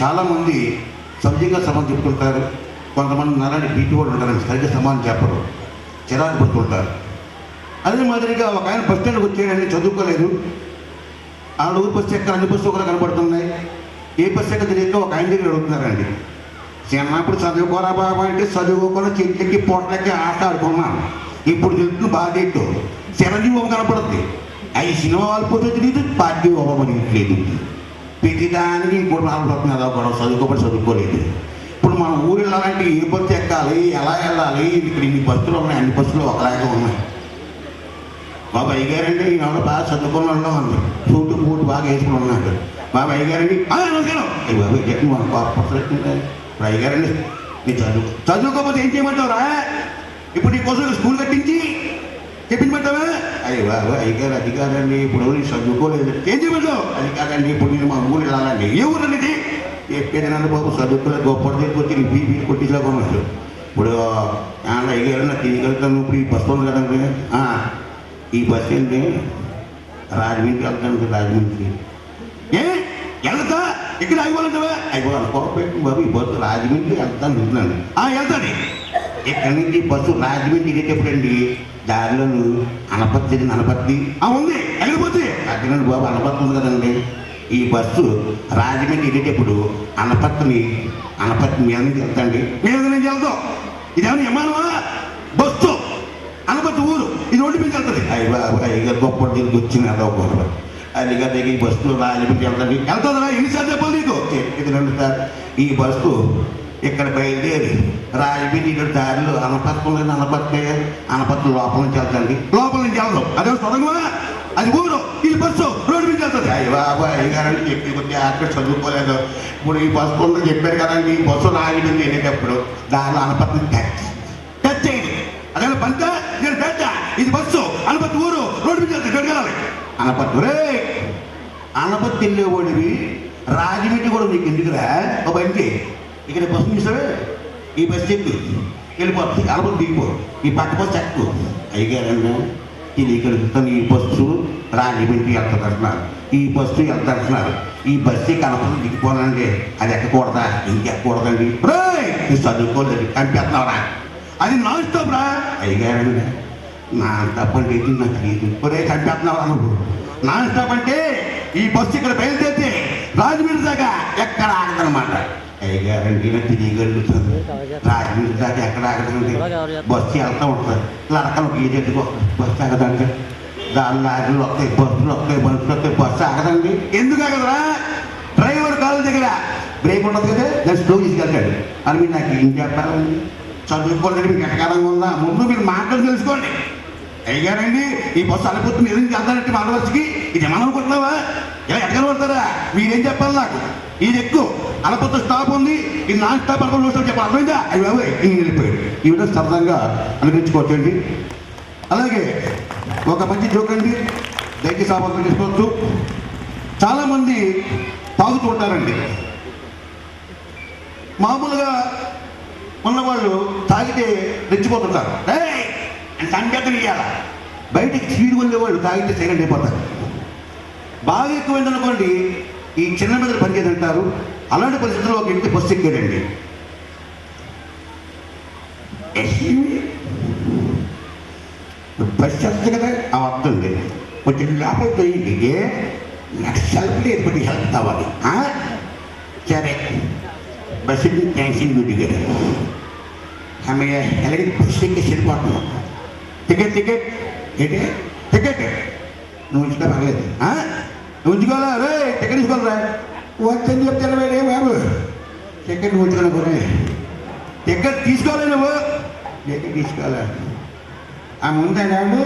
చాలామంది సబ్జెక్ట్గా సమానం చెప్తుంటారు. కొంతమంది నల్లని బీపీ కూడా ఉంటారండి, సరిగ్గా సమానం చెప్పరు, చిరాకు పడుతుంటారు. అదే మాదిరిగా ఒక ఆయన బస్ స్టాండ్కి వచ్చేయండి, చదువుకోలేదు. ఆ ఊరు బస్సు ఎక్కడ అన్ని బస్సు కూడా కనబడుతున్నాయి. ఏ బస్సు ఎక్కడ తెలియక ఒక ఆయన దగ్గర అడుగుతున్నారండి. చిన్నప్పుడు చదువుకోరా బాబా అంటే చదువుకోకుండా చెట్లకి పొట్లకి ఆట ఆడుకున్నాను. ఇప్పుడు తెలుస్తుంది బాధ్యత. చిరంజీవి కనపడుతుంది. అవి సినిమా వాళ్ళు పోతే తెలియదు, పార్టీ తెలియట్లేదు. ప్రతిదానికి ఇంకోటి నాలుగు అలా కూడా చదువుకోలేదు. ఇప్పుడు మన ఊరు వెళ్ళాలంటే ఏ బస్సు ఎక్కాలి, ఎలా వెళ్ళాలి, ఇక్కడ ఇన్ని బస్సులు ఉన్నాయి, అన్ని బస్సులు ఒకలాగే ఉన్నాయి. బాబా అయ్యగారండి ఈయన బాగా చదువుకుని ఉండడం అంది, సూటు బూటు బాగా వేసుకుని ఉన్నాడు. బాబా అయ్యగారండి బాబు చెప్పి మన బస్సులు ఇప్పుడు అయ్యగారండి నీ చదువుకోకపోతే ఏం చేయమంటావురా? ఇప్పుడు నీ కోసం స్కూల్ కట్టించి చెప్పించమంటావా? అయ్యి బాబు అయ్యగారు అది కాదండి, ఇప్పుడు నేను చదువుకోలేదు. ఏం చేయమంటావు? అది కాదండి, ఇప్పుడు నేను మా ఊరు వెళ్ళాలండి. ఏ ఊరు అనేది చెప్పేది నన్ను బాబు చదువుకోలేదు, గొప్ప దగ్గరికి నీ బీపీ కొట్టించలేక ఉన్నాడు. ఇప్పుడు అయ్యగారు నాకు తిరిగెళ్తాను. ఇప్పుడు ఈ బస్సు ఉంది కదండి, ఈ బస్సు ఏంటి రాజమండ్రి వెళ్తాను. రాజమండ్రి ఏ వెళ్తా ఇక్కడ అయిపోవాలంటావా? అయిపోవాలి కోపేట బాబు, ఈ బస్సు రాజమండ్రి వెళ్తాను వెళ్తున్నాను. వెళ్తాను. ఇక్కడి నుంచి బస్సు రాజమండ్రి వెళ్ళేటప్పుడండి దారిలోను అనపత్తి ఉంది వెళ్ళిపోతే అక్కడండి బాబు అనపత్తి ఉంది కదండి. ఈ బస్సు రాజమండ్రి వెళ్ళేటప్పుడు అనపత్తి మీద నుంచి వెళ్తాండి. మీద నుంచి వెళ్తాం. ఇదేమన్నా విమానమా? బస్సు అనపత్తి ఊరు, ఇది రోడ్డు మీద వెళ్తుంది. అయ్యగారు గొప్ప దీనికి వచ్చింది అదో గొప్ప అదిగారు దగ్గర ఈ బస్సులో రాజమండ్రి వెళ్తుందా? ఎన్నిసార్లు చెప్పాలి నీకు? చెప్పేది సార్. ఈ బస్సు ఇక్కడ బయలుదేరి రాజమండ్రి ఇక్కడ దారిలో అనపత్తి లోపల నుంచి వెళ్తాండి. లోపల నుంచి వెళ్దాం, అదే సొరంగమా? అది ఊరు, ఈ బస్సు రోడ్డు మీద వెళ్తుంది. అయ్యి బాబు అయ్యగారండి చెప్పి కొద్ది అక్కడ చదువుకోలేదు. ఇప్పుడు ఈ బస్సు ఉందని చెప్పారు కదండి. ఈ బస్సు రాజమండ్రి వెళ్ళేటప్పుడు దారిలో అనపత్తిని టచ్ చేయండి. అదే పంట నేను పెద్ద ఇది బస్సు అనపత్తి ఊరు రోడ్డు మీద వెళ్తే వెళ్ళాలి. అనపత్తి రే అనపత్తి వెళ్ళేవాడివి రాజమండ్రి కూడా నీకు ఎందుకురా? ఒక బండి ఇక్కడ బస్సు చూసావే, ఈ బస్సు ఎక్కు వెళ్ళిపోతుంది. అనపత్తి దిగిపో, ఈ పక్క బస్సు ఎక్కు. అయ్యగారన్నా ఇది ఇక్కడ ఈ బస్సు రాజమండ్రి వెళ్తారంటున్నారు, ఈ బస్సు వెళ్తారంటున్నారు. ఈ బస్సు కనపడి దిగిపోనండి, అది ఎక్కకూడదా? ఇంకెక్కకూడదండి. రే నువ్వు చదువుకోలేదు కనిపిస్తున్నావురా, అది నాన్ స్టాప్ రా. అయ్యగారండి నా స్టాప్ అంటే నాకు తెలియదు. ఒరే కనిపిస్తున్నావు అనుకో. నాన్ స్టాప్ అంటే ఈ బస్సు ఇక్కడ బయలుదేరితే రాజమండ్రి దాకా ఎక్కడ ఆగదనమాట. అయ్యగారండి నాకు తెలియగలుగుతుంది. రాజమండ్రి దాకా ఎక్కడ ఆగదండి, బస్సు వెళ్తూ ఉంటుంది. లడకలు గీజెట్టుకో బస్సు ఆగదండి. దాని లారీలు వస్తాయి, బస్సులు వస్తాయి, బస్సు ఆగదండి. ఎందుకు ఆగదరా? డ్రైవర్ కాలు దగ్గర బ్రేక్ ఉండదు కదా, దాన్ని స్లో తీసుకెళ్తాడు. అని మీరు నాకు ఏం చెప్పాలండి? చదువుకోలేదు మీకు ఎటకారంగా ఉందా? ముందు మీరు మాటలు తెలుసుకోండి. అయ్యారండి ఈ బస్సు అనుకుంటుంది మీద నుంచి వెళ్తానంటే మన బస్సుకి ఇది ఏమన్నా అనుకుంటున్నావా? ఇలా ఎటకలు పడతారా? మీరేం చెప్పాలి నాకు? ఇది ఎక్కువ అనపత్తి స్టాప్ ఉంది, ఇది నాన్ స్టాప్ అనుకుంటూ చెప్పాలి. అర్థమైందా? అవి బాబు ఇంక వెళ్ళిపోయాడు. ఈ విధంగా సరదాగా అనిపించుకోవచ్చండి. అలాగే ఒక మంచి జోక్ అండి, దయచేసి అర్థం చేసుకోవచ్చు. చాలామంది తాగుతూ ఉంటారండి. మామూలుగా ఉన్నవాళ్ళు తాగితే రెచ్చిపోతుంటారు, సంకేతం ఇవ్వాల. బయటికి స్పీడ్ వెళ్ళేవాళ్ళు తాగితే సైలెంట్ అయిపోతారు. బాగా ఎక్కువైందనుకోండి ఈ చిన్న మెదడు పనిచేదంటారు. అలాంటి పరిస్థితుల్లో ఒక ఇంటికి బస్సు ఎక్కాడండి. బస్సు వస్తుంది కదా, ఆ వస్తుంది. కొంచెం లోపల పోయింది, నాకు సెల్ఫ్ లేదు, కొద్దిగా హెల్ప్ కావాలి. సరే బస్సు ట్యాక్సీ దిగాడు. ఆమె ఎలాగే బస్సు ఎక్కి వెళ్ళిపోతున్నాం. టికెట్ ఏంటి టికెట్ నువ్వు ఉంచుకో పర్లేదు, నువ్వు ఉంచుకోవాలా? రే టికెట్ తీసుకోవాలరా? వచ్చని చెప్తాను వేడే బాబు, టికెట్ నువ్వు ఉంచుకోవాలి. కూడా టికెట్ తీసుకోవాలి, నువ్వు టికెట్ తీసుకోవాలా? ఆ ముందు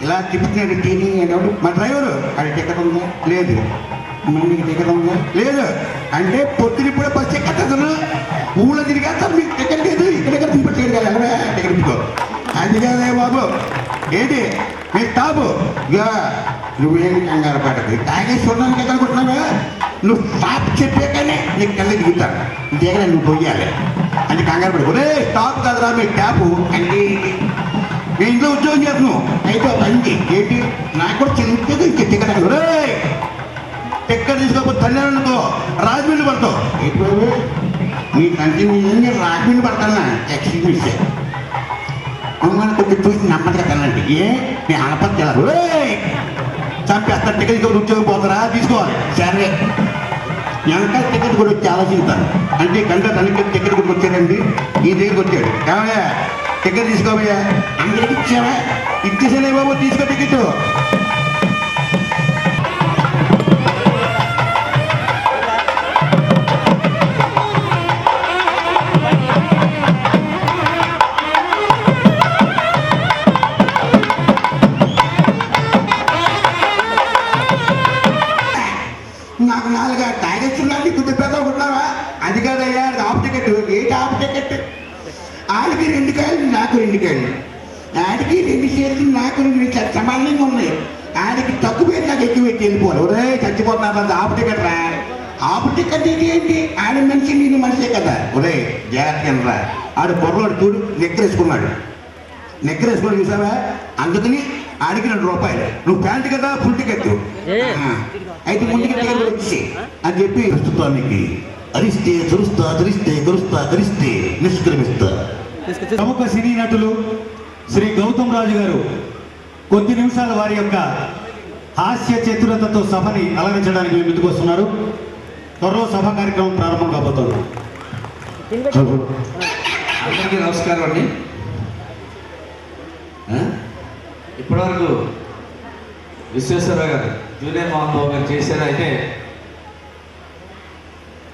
ఇలా తిప్పుతున్నాడు టీవీ అనేవాడు. మా డ్రైవరు అది టికెట్ ఉందా? లేదు. మీకు టికెట్ ఉందా? లేదు. అంటే పొద్దునిప్పుడే బస్సు ఎక్కను ఊళ్ళో తిరిగేస్తారు, మీకు టికెట్ లేదు. ఇక్కడ తిప్పట్లేదు కదా, ఎలా టికెట్ తీసుకో. అది కాదే బాబు, ఏంటి మీ స్టాపు? ఇక నువ్వేమి కంగారు పడదు, తాగేసి ఉన్నాను కదా అనుకుంటున్నావా? నువ్వు స్టాప్ చెప్పాకనే నీకు కళ్ళ దిగుతాను, దిగలే నువ్వు పోయాలి అంటే కంగారు పడకు. రే స్టాప్ కదరా మీ ట్యాపు అంటే మీ ఇంట్లో ఉద్యోగం చేస్తున్నావు అయితే బండి ఏంటి నాకు కూడా చిన్న టికెట్. రే టికెట్ తీసుకోకపోతే తల్లిదండ్రులతో రాజమండ్రి పడతావు ఏంటి బాబు మీ కంటి నేను రాజమండ్రి పడతానా ఎక్స్క్యూజ్ అమ్మాయి కొంచెం చూసి నమ్మకం కదండి ఏ నేను ఆనపత్తి చంపేస్తా టికెట్ తీసుకొని ఉద్యోగం పోతారా తీసుకోవాలి సరే వెనకాల టికెట్ కూడా వచ్చి ఆలోచిస్తాను అంటే గంట తనకి టికెట్ కూడా వచ్చాడండి ఈ దగ్గరికి వచ్చాడు ఏమయ్యా టికెట్ తీసుకోవయ్యా అందరికి ఇచ్చావా ఇచ్చేసానే బాబు తీసుకో టికెట్ నాకు నాలుగు తాగేస్తున్నాడు గుడ్డు పెద్దకుంటున్నావా అది కాదయ్యా హాఫ్ టికెట్ ఏంటి హాఫ్ టికెట్ ఆడికి 2 కాయలు నాకు 2 కాయలు ఆడికి 2 చేతులు నాకు 2 సమానంగా ఉన్నాయి ఆడికి తక్కువ పెట్టి నాకు ఎక్కువ పెట్టి వెళ్ళిపోవాలి ఒరే చచ్చిపోతున్నా హాఫ్ టికెట్ రా హాఫ్ టికెట్ ఇది ఏంటి ఆడి మనిషి నేను మనిషే కదా ఒరే జాగ్రత్త రా ఆడు పొరలోడు చూడు నెక్కరేసుకున్నాడు నెక్కరేసుకుని చూసావా అందుకని ఆడికి 2 రూపాయలు నువ్వు ప్యాంట్ కదా ఫుల్ టికెట్ అయితే ముందుకి టికెట్ వచ్చి అని చెప్పి ప్రస్తుతానికి అరిస్తే తురుస్తా ధరిస్తే గరుస్తా ధరిస్తే నిష్క్రమిస్తా. ప్రముఖ సినీ నటులు శ్రీ గౌతమ్ రాజు గారు కొద్ది నిమిషాల వారి యొక్క హాస్య చతురతతో సభని అలరించడానికి ముందుకు వస్తున్నారు. త్వరలో సభ కార్యక్రమం ప్రారంభం కాబోతోంది. అందరికీ నమస్కారం అండి. ఇప్పటివరకు విశ్వేశ్వరరావు గారు జూనియర్ మోహన్ బాబు గారు చేశారు. అయితే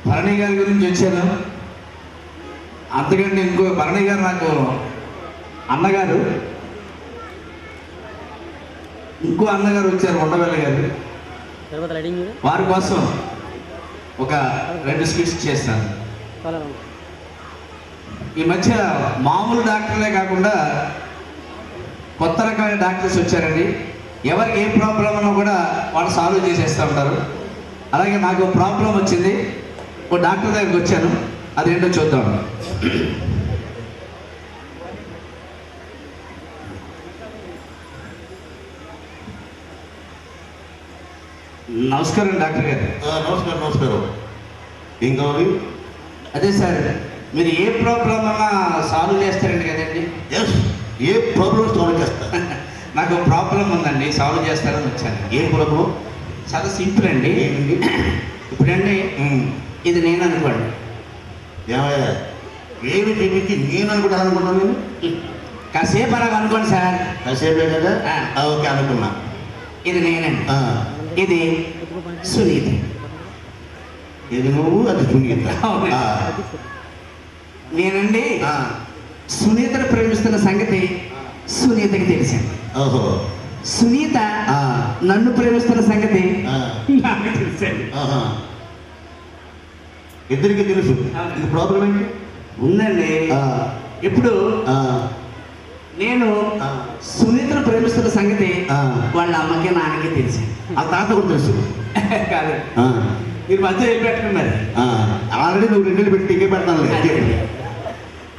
భరణి గారి గురించి వచ్చాను. అంతకంటే ఇంకో భరణి గారు నాకు అన్నగారు, ఇంకో అన్నగారు వచ్చారు ఉండవల్లి గారు. వారి కోసం ఒక 2 స్పీచ్ చేస్తాను. ఈ మధ్య మామూలు డాక్టర్లే కాకుండా కొత్త రకమైన డాక్టర్స్ వచ్చారండి. ఎవరికి ఏ ప్రాబ్లం ఉన్నా కూడా వాళ్ళు సాల్వ్ చేసేస్తూ ఉంటారు. అలాగే నాకు ప్రాబ్లం వచ్చింది, ఓ డాక్టర్ దగ్గరికి వచ్చాను. అదేంటో చూద్దాం. నమస్కారం డాక్టర్ గారు. నమస్కారం నమస్కారం. ఏం కావాలి? అదే సార్, మీరు ఏ ప్రాబ్లం అన్నా సాల్వ్ చేస్తారండి కదండి? ఎస్, ఏ ప్రాబ్లం సాల్వ్ చేస్తా. నాకు ప్రాబ్లం ఉందండి, సాల్వ్ చేస్తారని వచ్చాను. ఏం ప్రాబ్లం? చాలా సింపుల్ అండి. ఇప్పుడండి ఇది నేను అనుకోండి. ఏమయ్యా ఏమి చెప్పి నేను అనుకుంటాను అనుకున్నాను. కాసేపు అలాగ అనుకోండి సార్. కాసేపే కదా? ఓకే అనుకున్నా. ఇది నేనండి, ఇది సునీత. ఇది నువ్వు, అది సునీత. నేనండి సునీతను ప్రేమిస్తున్న సంగతి సునీతకి తెలిసింది. ఓహో. సునీత నన్ను ప్రేమిస్తున్న సంగతి నాకు తెలిసింది. ఇద్దరికి తెలుసు. ఇది ప్రాబ్లం ఏంటి? ఉందండి. ఇప్పుడు నేను సునీతను ప్రేమిస్తున్న సంగతి వాళ్ళ అమ్మకి నాన్నకి తెలిసింది. ఆ తాత కూడా తెలుసు కాదు, మీరు మధ్య ఏం పెట్టుకున్నారు. ఆల్రెడీ నువ్వు 2 నెలలు పెట్టి ఇంకే పెడతాను.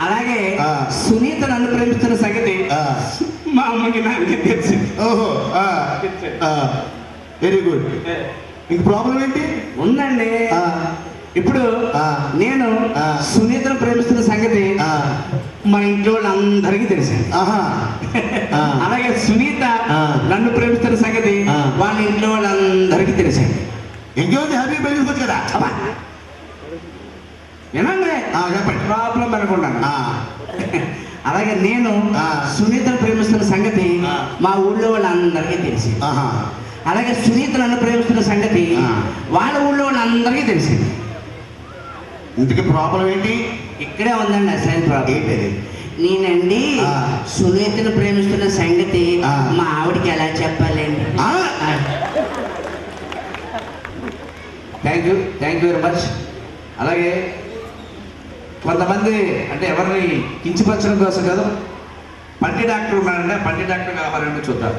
అలాగే సునీత నన్ను ప్రేమిస్తున్న సంగతి మా అమ్మకి నాన్నకి తెలిసింది. ఓహో, వెరీ గుడ్. ఇంక ప్రాబ్లం ఏంటి? ఉందండి. ఇప్పుడు నేను సునీతను ప్రేమిస్తున్న సంగతి మా ఇంట్లో వాళ్ళందరికీ తెలిసింది. అలాగే సునీత నన్ను ప్రేమిస్తున్న సంగతి వాళ్ళ ఇంట్లో వాళ్ళందరికీ తెలిసింది. ఇంకేముంది, హ్యాపీ పెళ్ళిపోవచ్చు కదా. ఏనండి చెప్పండి. ప్రాబ్లం అనుకుంటాను. అలాగే నేను సునీతను ప్రేమిస్తున్న సంగతి మా ఊళ్ళో వాళ్ళందరికీ తెలిసింది. అలాగే సునీత నన్ను ప్రేమిస్తున్న సంగతి వాళ్ళ ఊళ్ళో వాళ్ళందరికీ తెలిసింది. ఇంటికి ప్రాబ్లం ఏంటి? ఇక్కడే ఉందండి అసలు ప్రాబ్లం. ఏంటి? నేనండి సునీతను ప్రేమిస్తున్న సంగతి మా ఆవిడకి ఎలా చెప్పాలండి? Thank you very much. అలాగే కొంతమంది అంటే ఎవరిని కించపరచడం కోసం కాదు, పంటి డాక్టర్ ఉన్నారండి. పంటి డాక్టర్ కావాలంటే చూద్దాం.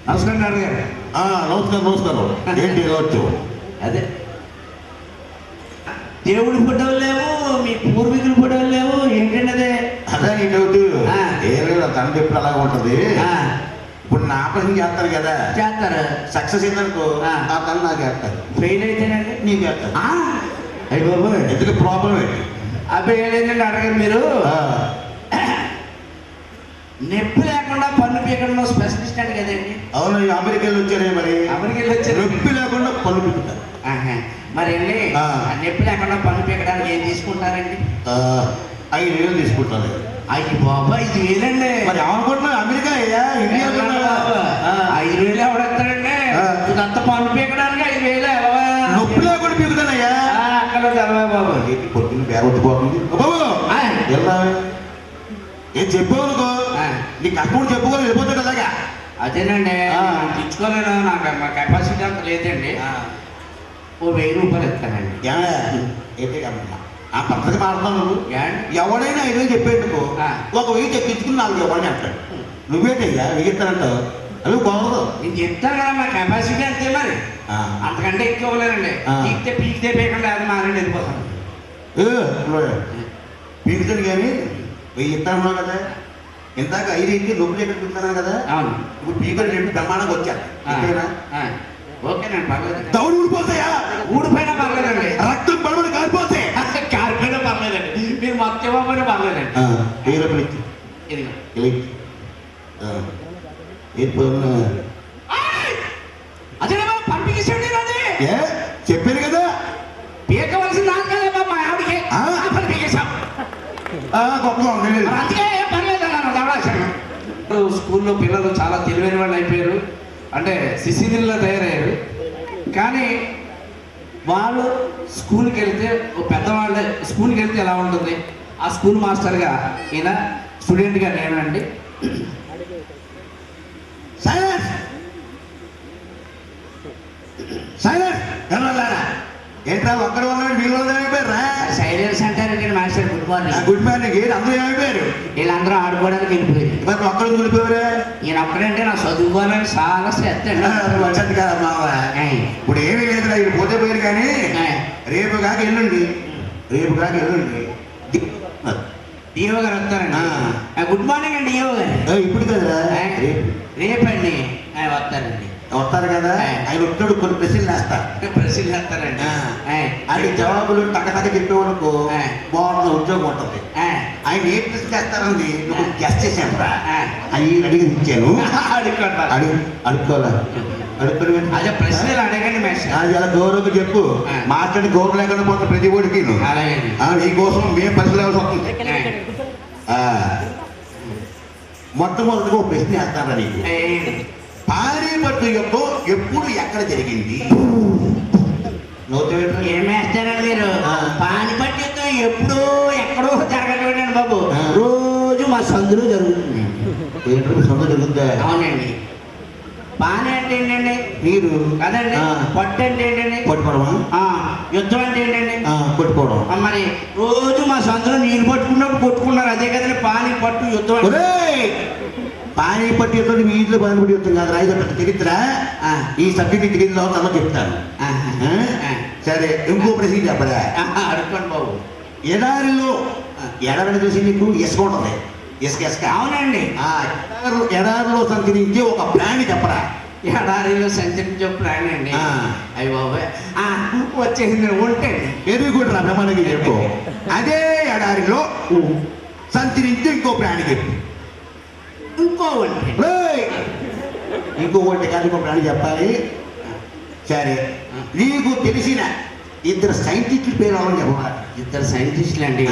నమస్కారం డాక్టర్ గారు. నమస్కారం నమస్కారం. ఏంటి వచ్చు? అదే దేవుడి ఫోటోలు లేవు, మీ పూర్వీకుల ఫోటోలు లేవు, ఏంటండి అదే? అదే నీ డౌట్. ఏం లేదు, తన బండి ఎప్పుడు అలాగే ఉంటుంది. ఆ, ఇప్పుడు నా పని చేస్తారు కదా, చేస్తారు. సక్సెస్ అయిందనుకో ఆ. ఆ పని నాకు చేస్తారు, ఫెయిల్ అయితేనండి నీకు చేస్తారు. అయ్యి బాబు ఎందుకు ప్రాబ్లం ఏంటి? అబ్బాయి ఏదైందండి అడగరు మీరు. ఆ, నొప్పి లేకుండా పన్ను పీకడంలో స్పెషలిస్ట్ అండి కదండి. అవును, ఈ అమెరికాలో వచ్చారే మరి, అమెరికాలో వచ్చారు. నొప్పి లేకుండా పనులు పెట్టుతారు. ఆహా. మరి అండి ఆ. ఆ నొప్పి లేకుండా పన్ను పీకడానికి ఏం తీసుకుంటారండి? 5,000 తీసుకుంటాను. అయ్యి బాబా 5,000 అండి. మరి ఏమనుకుంటున్నా, అమెరికా అయ్యా, ఇండియా అనుకున్నావా? 5,000 ఎవడెత్తాడండి? ఆ. ఇదంతా పన్ను పీకడానికి 5,000 నొప్పి లేకుండా పీకుతానయ్యా. అక్కడ తెలవా బాబు. ఏంటి పొద్దున్న బేర వచ్చిపోతుంది బాబు, ఆ. ఎలా ఏం చెప్పావు అనుకో, ఆ. నీ కష్టం చెప్పుకొని వెళ్ళిపోతాడు అలాగా. అదేనండి ఆ. తెచ్చుకోలేను, నాకు మా కెపాసిటీ అంత లేదండి. ఓ 1,000 రూపాయలు ఇస్తానండి. ఏంటి ఆ పద్ధతి మారుతావు నువ్వు. ఏండి? ఎవడైనా 5,000 చెప్పేందుకు ఆ. 1,000 తెప్పించుకుని 4 ఇవ్వండి అంటాడు. నువ్వేటయ్యా వెయ్యిస్తానంటావు, అవి కుదరదు. నేను చెప్తాను కదా మా కెపాసిటీ అంతే, మరి ఆ. అంతకంటే ఎక్కువ ఇవ్వలేనండి. ఆ. పీకితే పీకండి, అది మారండి వెళ్ళిపోతాను. పీకుతాడు కానీ 1,000 ఇస్తాను కదా, ఇందాక 5 అయితే నొప్పులు ఎక్కడ పీకుతున్నాను కదా, అవును. ఇప్పుడు పీకలు చెప్పి బ్రహ్మాండంగా వచ్చారు. ఆ. ఓకేనండి, పర్లేదు. దౌడు ఊడిపోతాయా, ఊడిపోయినా పర్లేదండి, రక్తం పడబడి కారిపోతే కారిపోయినా పర్లేదండి, మీరు మొత్తం ఇవ్వకపోయినా పర్లేదండి. 1000 రూపాయలు ఇచ్చి ఇదిగో. అదే పంపించేసండి అది ఏ చెప్పాను కదా, పీకవలసిన నాకు కదమ్మా, మా ఆవిడకి ఆ? పీకేశాం. గొప్పగా ఉంది. అందుకే పర్లేదు అన్నాను దవడాశాను. స్కూల్లో పిల్లలు చాలా తెలివైన వాళ్ళు అయిపోయారు, అంటే శిశిదిల్లా తయారయ్యారు. కానీ వాళ్ళు స్కూల్కి వెళ్తే పెద్దవాళ్ళే స్కూల్కి వెళ్తే ఎలా ఉంటుంది, ఆ స్కూల్ మాస్టర్గా ఈయన, స్టూడెంట్గా నేనండి. సైలెన్స్ సైలెన్స్ ఎవరన్నారా? ఏంట్రా ఒక్కడ ఉన్నాడు, వీళ్ళు ఏమైపోయారా? సైలెన్స్ అంటారండి master. Good morning. Good morning. ఏంటి అందరూ ఏమైపోయారు? వీళ్ళందరూ ఆడుకోవడానికి వెళ్ళిపోయారు. మరి ఒక్కడ వెళ్ళిపోయారే? ఈయన ఒక్కడంటే నా చదువుకోవాలని చాలా శ్రద్ధ అండి. వచ్చేది కదా మావ. ఇప్పుడు ఏమీ లేదు, ఇది పోతే పోయారు కానీ రేపు కాక ఎల్లుండి, డిఓ గారు వస్తారండి. గుడ్ మార్నింగ్ అండి డిఓ గారు. ఇప్పుడు కదరా, రేపండి వస్తారండి. వస్తారు కదా, ఆయన వచ్చాడు కొన్ని ప్రశ్నలు వేస్తారు, ప్రశ్నలు వేస్తారండి. అది జవాబులు టక్కటక్క చెప్పేవాళ్ళకు బాగుంటుంది, ఉద్యోగం ఉంటుంది. ఆయన ఏ ప్రశ్న చేస్తారండి గెస్ట్ చేశాను రా, అవి అడిగి ఇచ్చాను. అడుక్కోవాలి అదే ప్రశ్నలు అడగండి మేస్టర్. అది అలా గౌరవంగా చెప్పు, మాట్లాడి గౌరవం లేకుండా పోతే ప్రతి ఓడికి నీ కోసం మేము పరిశీలించాల్సి వస్తుంది. మొట్టమొదటిగా ఒక ప్రశ్న వేస్తారా నీకు, పానీపట్టు యుద్ధం ఎప్పుడు ఎక్కడ జరిగింది? ఏమేస్తారండి మీరు? పానిపట్టు యుద్ధం ఎప్పుడో ఎక్కడో జరగట్లేదండి బాబు, రోజు మా సందులో జరుగుతుంది. సొంత జరుగుతుందా? అవునండి. పాని అంటే ఏంటండి? నీరు కదండి. పట్టు అంటే ఏంటండి? పట్టుకోవడం. యుద్ధం అంటే ఏంటండి? కొట్టుకోవడం. మరి రోజు మా సందులో నీళ్ళు పట్టుకున్నప్పుడు కొట్టుకున్నారు, అదే కదండి పాని పట్టు యుద్ధం. పానీపట్టు యుద్ధం మీ ఇంట్లో పానీపట్టు యుద్ధం కాదు, రాయి చరిత్ర. ఈ సబ్జెక్ట్ తెలియదు తర్వాత చెప్తాను. సరే, ఇంకో ప్రశ్న చెప్పరా? అడుక్కోండి బాబు. ఎడారిలో ఎడారి చూసి నీకు ఇసుక ఉంటుంది, ఇసుక. అవునండి. ఎడారిలో సంచరించే ఒక ప్రాణి చెప్పరా? ఎడారిలో సంచరించే ప్రాణి అండి. అయ్యి బాబాయ్ వచ్చేసింది ఉంటే వెరీ గుడ్ రా, బ్రహ్మాండంగా చెప్పు. అదే ఎడారిలో సంచరించే ఇంకో ప్రాణి చెప్పు. ఇంకో వంట కాదు, ఇంకో ప్రాణి చెప్పాలి. సరే, నీకు తెలిసిన 2 సైంటిస్టుల పేరు ఎవరు చెప్పాలి? 2 సైంటిస్టులు అండి.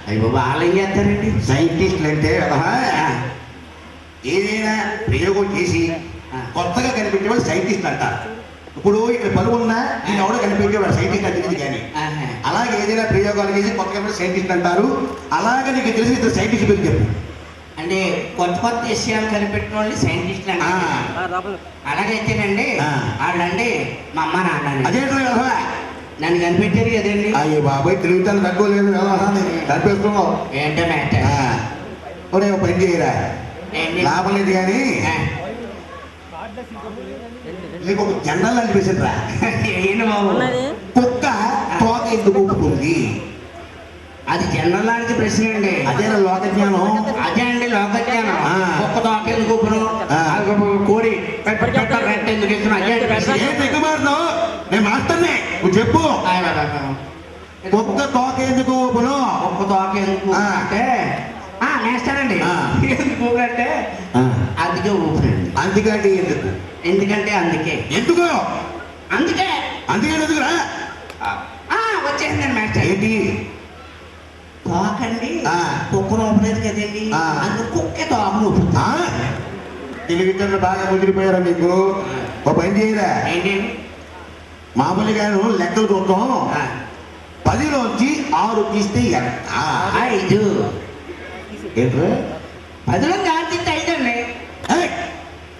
అయ్యి బాబా వాళ్ళు ఏం చేస్తారండి? సైంటిస్టులు అంటే ఏదైనా ప్రయోగం చేసి కొత్తగా కనిపెట్టేవాళ్ళు సైంటిస్ట్ అంటారు. ఇప్పుడు ఇక్కడ పలువు ఉన్నా నేను ఎవడో కనిపెట్టేవాడు సైంటిస్ట్ అంటే కానీ, అలాగే ఏదైనా ప్రయోగాలు చేసి కొత్తగా సైంటిస్ట్ అంటారు. అలాగే నీకు తెలిసిన 2 సైంటిస్ట్ పేరు చెప్పు. అంటే కొత్త విషయాలు కనిపెట్టిన వాళ్ళు సైంటిస్టులు అండి. అలాగైతేనండి వాళ్ళండి మా అమ్మ నాన్న. అదే నన్ను కనిపెట్టారు కదండి. అయ్యో బాబాయ్, తిరుగుతాను తక్కువలేదు కనిపిస్తున్నావు ఏంటో మ్యాటర్. పని చేయరా, లాభం లేదు కానీ నీకు ఒక జనరల్ అనిపిస్తుంది రా. ఏంటి బాబు? కుక్క తోక ఎందుకు ఊపుతుంది? అది జనరల్ నాలెడ్జ్ ప్రశ్న అండి. అదే లోక జ్ఞానం. అదే అండి లోకజ్ఞానం. ఆ. కుక్క తోకెందుకు ఇప్పుడు కోడి రెట్ట ఎందుకు ఇస్తున్నా అదే అండి ప్రశ్న. ఏం దిగుమారుతున్నావు? నేను మాస్టర్నే, నువ్వు చెప్పు. కుక్క తోక ఎందుకు ఊపును? కుక్క తోకెందుకు ఆ. అంటే నేస్తానండి. ఆ. ఎందుకు అంటే అందుకే ఊపిరండి. అందుకంటే ఎందుకు? ఎందుకంటే అందుకే ఎందుకు? అందుకే అందుకని ఎందుకురా? వచ్చేసిందండి మాస్టర్. ఏంటి? తోకండి ఆ. కుక్క నూపలేదు కదండి, ఆ. అందుకు కుక్కే తోక నూపుతుంది. తెలివితేటలు బాగా ముదిరిపోయారా మీకు? ఒక పని చేయరా, ఏంటి? మామూలుగా లెక్కలు చూద్దాం. 10లోంచి 6 తీస్తే ఎంత? 5. ఏంట్రా? 10లో దాటితే 5 అండి.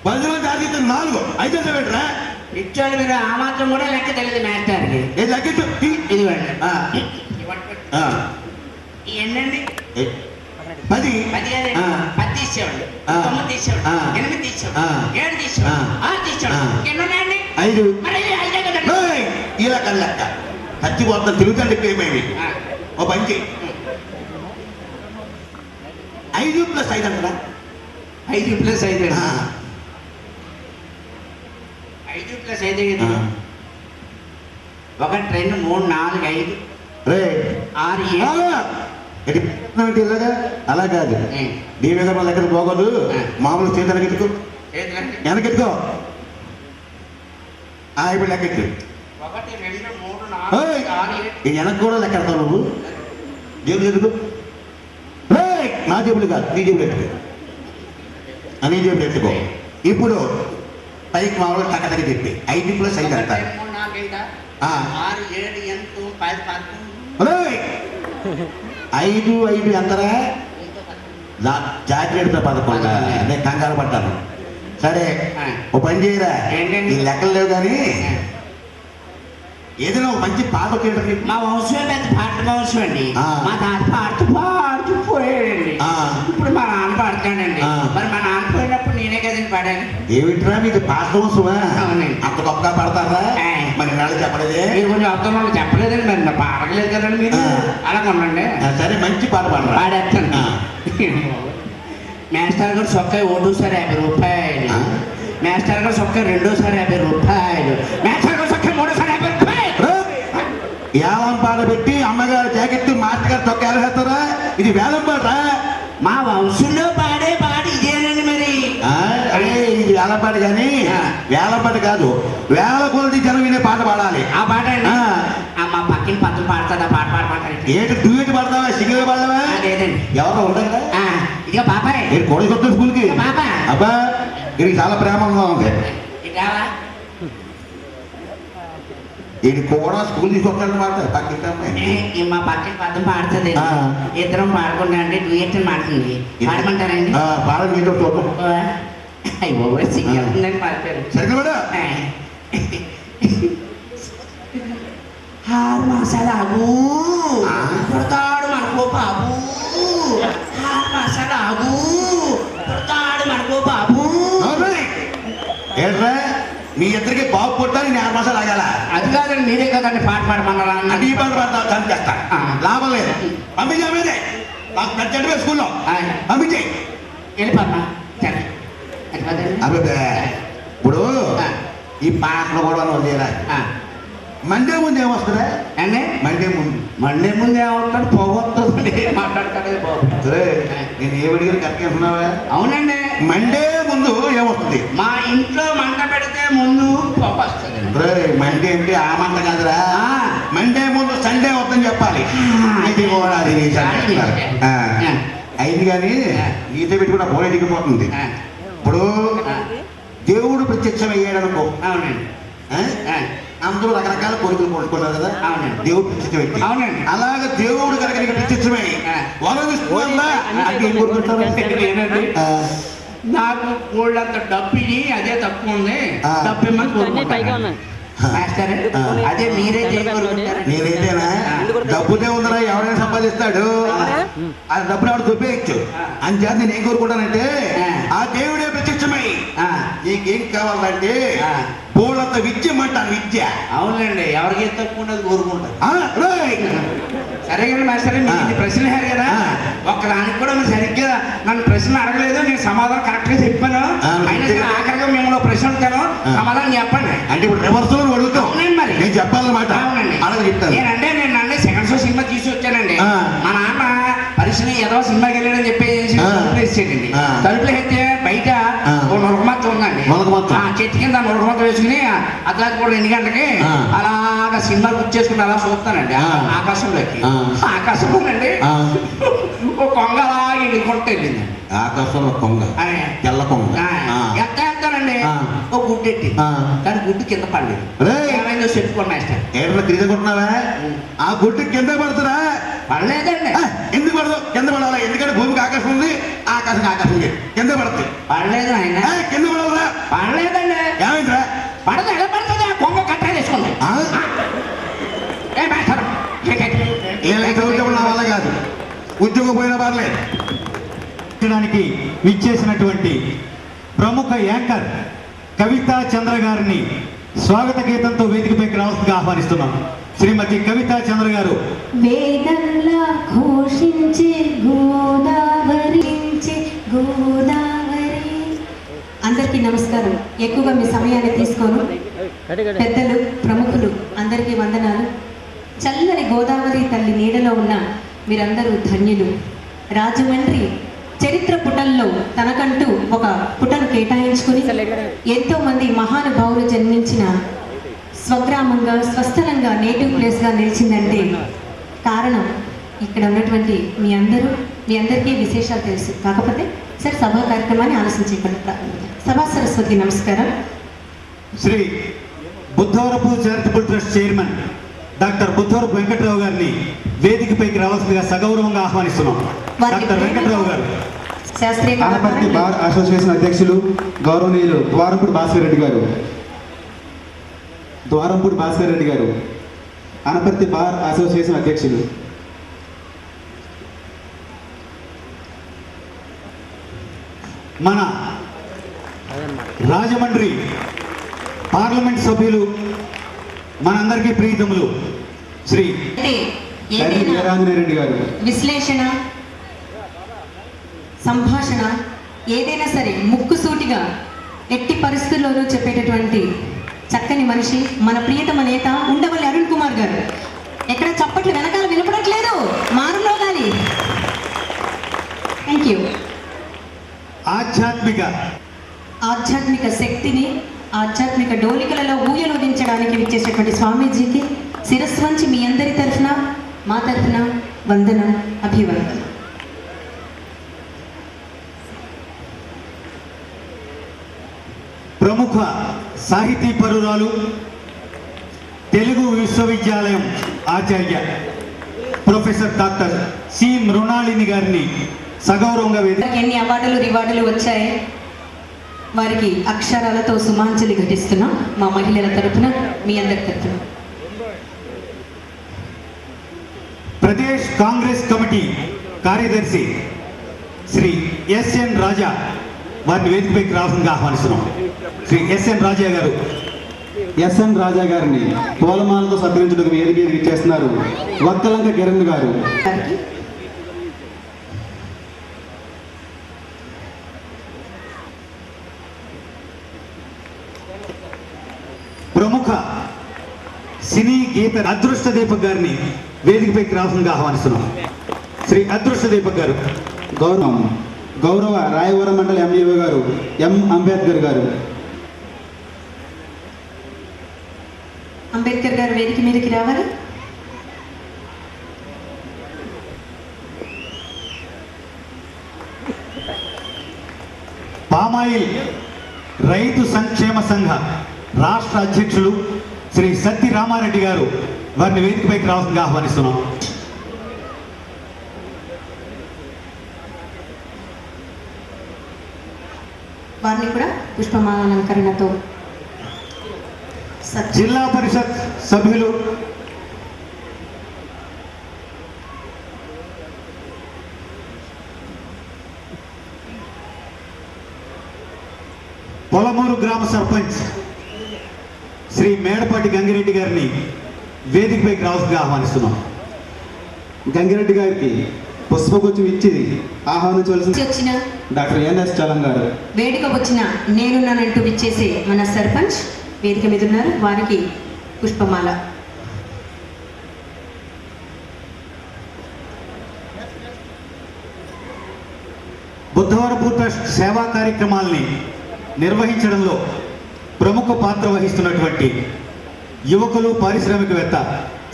10లోంచి 6 తీస్తే 4. 5 ఎంత పెట్టరా? ఇచ్చాడు మీరు ఆ మాత్రం కూడా లెక్క తెలియదు మాస్టర్కి. ఏం లెక్కించు. ఇదిగోండి. ఆ. ఆ. ఎన్నండి? 10. 10 కాదండి. ఆ. 10 తీసేవాడు, ఆ. 9 తీసేవాడు, ఆ. 8 తీసేవాడు, ఆ. 7 తీసేవాడు, ఆ. 6 తీసేవాడు. ఆ. ఎన్ని ఉన్నాయండి? 5. మరి 5 కదండి. ఇలా కళ్ళెక్క చచ్చిపోతాం. తిరుగుతండి పేమేమి. ఓ పని చేయి. 5 + 5 అంటారా? 5 + 5 ఆ. 5 + 5 కదా. 1 2 3 4 5 రే 6 7. ఇలాగా అలా కాదు. దీని మీద మన లెక్కలు పోకూడదు. మామూలు చేతి వెనకెట్టుకో, వెనకెట్టుకో. ఇప్పుడు లెక్కెట్టు. 1 2 3 4 6 7. ఈ వెనక్కి కూడా లెక్కెడతావు నువ్వు. జేబులు ఎదుగు. నా జేబులు కాదు, నీ జేబులు ఎట్టుకో. నీ జేబులు ఎట్టుకో. ఇప్పుడు పైకి మామూలుగా టక్కటకి చెప్పి 5 + 5 అంటారు. 1 2 3 4 5 ఆ. 6 7 8 10 11. 5 5 ఎంతరా? జాకెట్తో 11. అదే కంగారు పడ్డాను. సరే ఓ పని చేయరా, ఏంటండి? ఈ లెక్కలు లేవు కానీ ఏదైనా ఒక మంచి పాట వచ్చేటప్పుడు మా వంశమే పెద్ద పాట వంశం అండి. ఆ. మా తాత పాడుతూ పోయాడండి. ఆ. ఇప్పుడు మా నాన్న పాడుతాడండి. ఆ. మరి మా నాన్న పోయినప్పుడు నేనే కదండి పాడాను. ఏమిట్రా మీకు పాట వస్తువా? అవునండి. అంత గొప్పగా పడతారా? ఆ. మరి నాళ్ళు చెప్పలేదే. మీరు కొంచెం అర్థం వాళ్ళు చెప్పలేదండి, మరి నా పాడలేదు కదండి మీరు. ఆ. అలా ఉండండి, సరే మంచి పాట పాడరా. పాడేస్తాను. ఆ. మేస్టర్ గారు చొక్కా ఒకటోసారి 50 రూపాయలు. ఆ. మేస్టర్ గారు చొక్కా రెండోసారి 50 రూపాయలు. మేస్టర్ గారు చొక్కా మూడోసారి 50 రూపాయలు. వేలం పాట పెట్టి అమ్మగారు జాకెట్ మాస్టర్ గారు చొక్కా ఎలా వేస్తారా? ఇది వేలం పాట. మా వంశంలో పాడే పాట ఇదేనండి మరి. అదే ఇది వేలం పాట కానీ ఆ. వేలం పాట కాదు, వేల కొలది జనం వినే పాట పాడాలి. ఆ పాట అండి. ఆ. మా పక్కన పక్కన పాడుతుంది ఆ పాట పాడమంటారు. ఏంటి డ్యూయట్ పాడతావా? సింగిల్ పాడతావా? లేదండి. ఎవరో ఉంటారా? ఇదిగో బాబాయ్, ఏంటి కోడి కొత్త స్కూల్కి? బాబా. అబ్బా ఇది చాలా ప్రేమంగా ఉంది. ఇదావా ఇది కూడా స్కూల్ తీసుకొస్తాను మాట పక్కింటి అమ్మాయి. మా పక్కన పక్కన పాడుతుంది. ఆ. ఇద్దరం పాడుకుంటా అంటే డ్యూయట్ మాడుతుంది. పాడమంటారండి? పాడని మీతో చూద్దాం. అయ్యో సింగల్ పాడతారు. సరిగ్గా కూడా 6 మాసాలు ఆగు, పుడతాడు మనకో బాబు. 6 మాసాలు ఆగు, పుడతాడు మనకో బాబు. ఏంట్రా మీ ఇద్దరికి బాబు పుట్టాలి, నేను 6 మాసాలు ఆగాల? అది కాదండి, మీరే కదండి పాట పాడమన్నారా? అది ఈ పాట పాడతా దాన్ని చేస్తా. లాభం లేదు. పంపించామేదే నాకు నచ్చండి స్కూల్లో పంపించేయి. వెళ్ళిపోమ్మా. సరే అది కదండి. అబ్బే ఇప్పుడు ఈ పాటలు కూడా వదిలేరా? మండే ముందు ఏమొస్తుందా? అండి మండే ముందు మండే ముందు ఏమంటాడు? పోగొస్తుంది మాట్లాడతాడు బాబు. నేను ఏ అడిగిన కరెక్ట్గా ఉన్నావా? అవునండి. మండే ముందు ఏమొస్తుంది? మా ఇంట్లో మంట పెడితే ముందు పొగ వస్తుంది. మండే అంటే ఆ మంట కాదురా. ఆ. మండే ముందు సండే వద్దని చెప్పాలి. ఇది కూడా అది అయింది కానీ ఈత పెట్టుకున్న పోలే దిగిపోతుంది. ఇప్పుడు దేవుడు ప్రత్యక్షం అయ్యాడనుకో, అవునండి. అందరూ రకరకాల కోరికలు కోరుకుంటారు కదా. అవునండి. దేవుడు ప్రత్యక్షం. అవునండి. అలాగే దేవుడు కనుక నీకు ప్రత్యక్షమై వరం ఇస్తున్నా అంటే ఏం కోరుకుంటారు? ఏంటండి? నాకు ఊళ్ళంత డబ్బు ఇవి, అదే తక్కువ ఉంది, డబ్బు ఇమ్మని కోరుకుంటాను. మాస్టర్ అదే మీరే చేయగలుగుతారు. నేనైతేనా డబ్బునే ఉందరా, ఎవరైనా సంపాదిస్తాడు. ఆ డబ్బులు ఆవిడ దుబ్బేయచ్చు. అంచేత నేను ఏం కోరుకుంటానంటే ఆ దేవుడే ప్రత్యక్షమై నీకేం కావాలంటే పూలంత విద్య అంటాను. విద్య. అవునండి, ఎవరికి తక్కువ ఉన్నది కోరుకుంటారు. సరే కానీ మాస్టర్ మీరు ఇన్ని ప్రశ్నలు అడిగారు కదా, ఒక్కదానికి కూడా మీరు సరిగ్గా నన్ను ప్రశ్నలు అడగలేదు. నేను సమాధానం కరెక్ట్ గా చెప్పాను. అయినా సరే ఆఖరిగా మిమ్మల్ని ప్రశ్న అడుగుతాను, సమాధానం చెప్పండి. అంటే ఇప్పుడు రివర్స్ లో అడుగుతాం. అవునండి, మరి నేను చెప్పాలన్నమాట. అవునండి. అలాగే చెప్తాను. నేనండి సెకండ్ షో సినిమా తీసి వచ్చానండి. మా నాన్న పరిశ్రమ ఏదో సినిమాకి వెళ్ళాడని చెప్పేసి తలుపులు వేసేయండి. తలుపులు వేస్తే బయట ఓ నురగమత్త ఉందండి. చెట్టు కింద నురగమత్త వేసుకుని అట్లాగే కూడా 2 గంటలకి అలాగా సినిమా బుక్ చేసుకుని అలా చూస్తానండి ఆకాశంలోకి. ఆకాశంలోనండి ఓ కొంగ అలాగే ఎదుర్కొంటూ వెళ్ళింది. ఆకాశంలో కొంగ, తెల్ల కొంగ ఎత్తానండి ఓ గుడ్డు ఎట్టి, కానీ గుడ్డు కింద పడలేదు. ఏమైందో చెప్పుకోండి మాస్టర్. ఏమన్నా తిరిగి ఆ గుడ్డు కింద పడుతున్నా? పడలేదండి. ఎందుకు పడదు? కింద పడాలా? ఎందుకంటే భూమికి ఆకాశం ఉంది, ఆకాశం ఉంది, కింద పడుతుంది. పడలేదు ఆయన, కింద పడవరా? పడలేదండి. ఏమైందిరా? పడదు, ఎలా పడుతుంది? కొంగ కట్ట వేసుకుంది. నా వల్ల కాదు, ఉద్యోగం పోయినా పర్లేదు. విచ్చేసినటువంటి ప్రముఖ యాంకర్ కవితా చంద్ర గారిని స్వాగత గీతంతో వేదికపైకి రావాల్సిందిగా ఆహ్వానిస్తున్నాం. శ్రీమతి కవితా చంద్ర గారు. వేదంలా ఘోషించే గోదావరి గోదావరి. అందరికీ నమస్కారం. ఎక్కువగా మీ సమయాన్ని తీసుకోను. పెద్దలు, ప్రముఖులు అందరికీ వందనాలు. చల్లని గోదావరి తల్లి నీడలో ఉన్న మీరందరూ ధన్యులు. రాజమండ్రి చరిత్ర పుటల్లో తనకంటూ ఒక పుటను కేటాయించుకుని ఎంతో మంది మహానుభావులు జన్మించిన స్వగ్రామంగా, స్వస్థలంగా, నేటివ్ ప్లేస్గా నిలిచిందంటే కారణం ఇక్కడ ఉన్నటువంటి మీ అందరికీ విశేషాలు తెలుసు. కాకపోతే సార్ సభా కార్యక్రమాన్ని ఆలోచించకుండా సభా సరస్వతి నమస్కారం. Shri Buddhavarapu charitable trust chairman doctor Buddhavarapu Venkatrao గారిని వేదికపైకి రావాల్సిందిగా సగౌరవంగా ఆహ్వానిస్తున్నాం. డాక్టర్ వెంకట్రావు గారు. ఆనపర్తి బార్ అసోసియేషన్ అధ్యక్షులు గౌరవనీయులు ద్వారంపూడి భాస్కర్ రెడ్డి గారు, ఆనపర్తి బార్ అసోసియేషన్ అధ్యక్షులు. మన రాజమండ్రి పార్లమెంట్ సభ్యులు, మనందరికీ ప్రీతములు శ్రీ వీరాంజనేయ గారు. విశ్లేషణ, సంభాషణ ఏదైనా సరే ముక్కుసూటిగా ఎట్టి పరిస్థితుల్లోనూ చెప్పేటటువంటి చక్కని మనిషి మన ప్రియతమ నేత ఉండవల్లి అరుణ్ కుమార్ గారు. ఎక్కడ చప్పట్లు వెనకాల వినపడట్లేదు, మారులో గాలి. Thank you. ఆధ్యాత్మిక శక్తిని ఆధ్యాత్మిక డోలికలలో ఊయలోదించడానికి విచ్చేసినటువంటి స్వామీజీకి శిరస్సు వంచి మీ అందరి తరఫున, మా తరఫున వందనం, అభివందనం. ప్రముఖ సాహితీ పరురాలు, తెలుగు విశ్వవిద్యాలయం ఆచార్య ప్రొఫెసర్ డాక్టర్ సి మృణాళిని గారిని సగౌరవంగా ఎన్ని అవార్డులు రివార్డులు వచ్చాయి, వారికి అక్షరాలతో సుమాంజలి ఘటిస్తున్నాం మా మహిళల తరఫున, మీ అందరి తరఫున. ప్రదేశ్ కాంగ్రెస్ కమిటీ కార్యదర్శి శ్రీ ఎస్ఎన్ రాజా వారిని వేదికపైకి రావాల్సిందిగా ఆహ్వానిస్తున్నాం. శ్రీ ఎస్ఎన్ రాజా గారు. ఎస్ఎన్ రాజా గారిని పూలమాలతో సత్కరించుటకు వేదిక ఇచ్చేస్తున్నారు వక్కలంక కిరణ్ గారు. ప్రముఖ సినీ గీత అదృష్ట దీపక్ గారిని వేదికపైకి రావాల్సిందిగా ఆహ్వానిస్తున్నాం. శ్రీ అదృష్ట దీపక్ గారు. గౌరవ రాయవరం మండల ఎంఈఓ గారు ఎం అంబేద్కర్ గారు. అంబేద్కర్ గారు వేదిక మీదకి రావాలి. పామాయిల్ రైతు సంక్షేమ సంఘ రాష్ట్ర అధ్యక్షులు శ్రీ సత్తి రామారెడ్డి గారు వారిని వేదికపైకి రావాల్సిందిగా ఆహ్వానిస్తున్నాం. వారిని కూడా పుష్పమాలంకరణతో. జిల్లా పరిషత్ సభ్యులు పొలమూరు గ్రామ సర్పంచ్ శ్రీ మేడపాటి గంగిరెడ్డి గారిని వేదికపైకి రావాల్సిందిగా ఆహ్వానిస్తున్నాం. గంగిరెడ్డి గారికి పుష్పగుచ్చం ఇచ్చి ఆహ్వానించవలసింది వచ్చిన డాక్టర్ ఎన్ఎస్ చలం గారు. వేడుక వచ్చిన నేనున్నానంటూ విచ్చేసి మన సర్పంచ్ వేదిక మీద ఉన్నారు, వారికి పుష్పమాల. బుద్ధవరపు ట్రస్ట్ సేవా కార్యక్రమాల్ని నిర్వహించడంలో ప్రముఖ పాత్ర వహిస్తున్నటువంటి యువకులు పారిశ్రామికవేత్త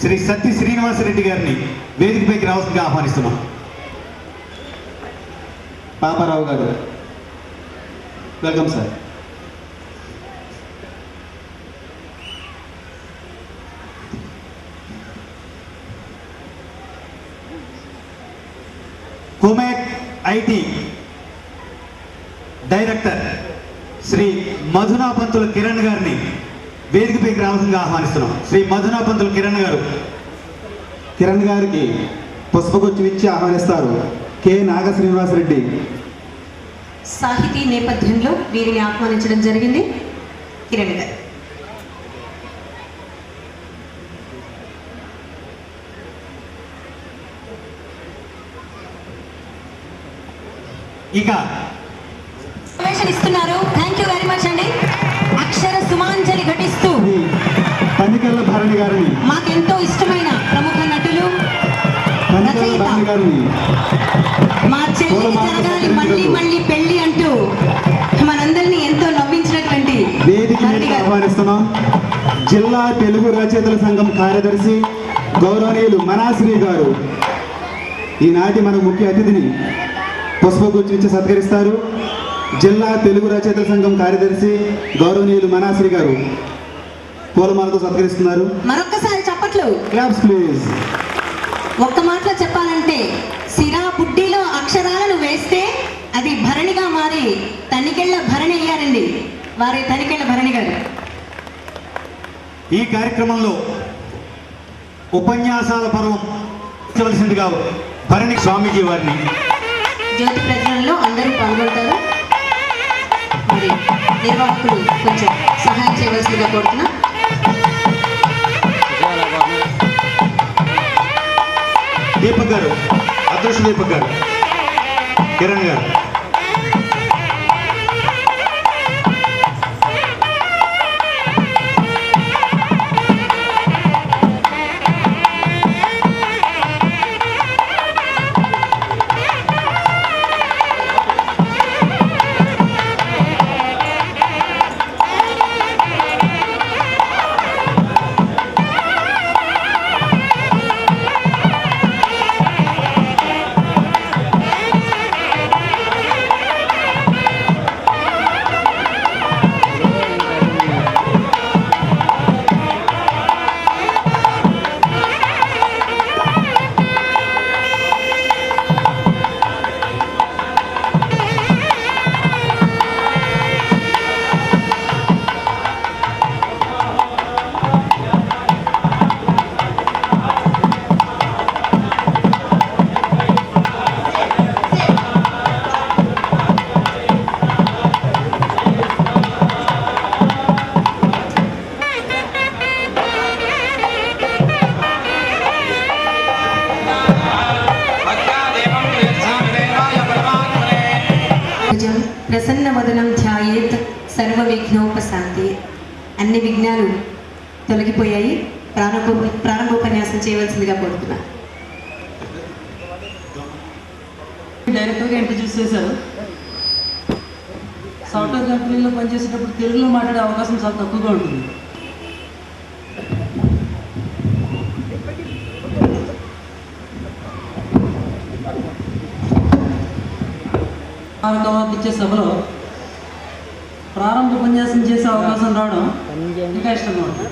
శ్రీ సత్తి శ్రీనివాసరెడ్డి గారిని వేదికపైకి రావాల్సిందిగా ఆహ్వానిస్తున్నాం. పాపారావు గారు, వెల్కమ్ సార్. కోమాక్ ఐటీ డైరెక్టర్ శ్రీ మధునాపంతుల కిరణ్ గారిని వేదికపైకి రావాల్సిందిగా ఆహ్వానిస్తున్నాం. శ్రీ మధునాపంతుల కిరణ్ గారు. కిరణ్ గారికి పుష్పగుచ్చం ఇచ్చి ఆహ్వానిస్తారు కె నాగ శ్రీనివాసరెడ్డి. సాహితీ నేపథ్యంలో వీరిని ఆహ్వానించడం జరిగింది. కిరణ్ గారు. ఇక ఇస్తున్నారు. థ్యాంక్ యూ వెరీ మచ్ అండి. అక్షర సుమాంజలి ఘటిస్తూ పనికెళ్ళ భరణి గారిని, మాకెంతో ఇష్టమైన ప్రముఖ నటులు, పనికెళ్ళ భరణి గారిని మా చెల్లికి జరగాలి మళ్ళీ మళ్ళీ పెళ్లి అంటూ మనందరినీ ఎంతో నవ్వించినటువంటి వేదిక మీదకి ఆహ్వానిస్తున్నాం. జిల్లా తెలుగు రచయితల సంఘం కార్యదర్శి గౌరవనీయులు మనాశ్రీ గారు ఈనాటి మన ముఖ్య అతిథిని పుష్పగుచ్చం ఇచ్చి సత్కరిస్తారు. జిల్లా తెలుగు రచయితల సంఘం కార్యదర్శి గౌరవనీయులు మనాశ్రీ గారు పూలమాలతో సత్కరిస్తున్నారు. మరొక్కసారి చప్పట్లు. Claps please. ఒక్క మాటలో చెప్పాలంటే సిరా బుడ్డిలో అక్షరాలను వేస్తే అది భరణిగా మారి తనికెళ్ళ భరణి అయ్యారండి. వారి తనికెళ్ళ భరణి గారు. ఈ కార్యక్రమంలో ఉపన్యాసాల పర్వం ఇచ్చవలసిందిగా భరణి స్వామీజీ వారిని జ్యోతి ప్రజ్వలనలో అందరూ పాల్గొంటారు. మరి నిర్వాహకులు కొంచెం సహాయం చేయవలసిందిగా కోరుతున్నా. దీపక్ గారు, అదృష్ట దీపక్ గారు, కిరణ్ గారు. ప్రసన్న వదనం ధ్యాయేత్ సర్వ విఘ్నోపశాంతి. అన్ని విఘ్నాలు తొలగిపోయాయి. ప్రారంభోపన్యాసం చేయవలసిందిగా కోరుతున్నా. డైరెక్టర్గా ఇంట్రడ్యూస్ చేశారు. సాఫ్ట్వేర్ కంపెనీలో పనిచేసేటప్పుడు తెలుగులో మాట్లాడే అవకాశం చాలా తక్కువగా ఉంటుంది. ఇచ్చే సభలో ప్రారంభ ఉపన్యాసం చేసే అవకాశం రావడం ఇంకా ఇష్టంగా ఉంటుంది.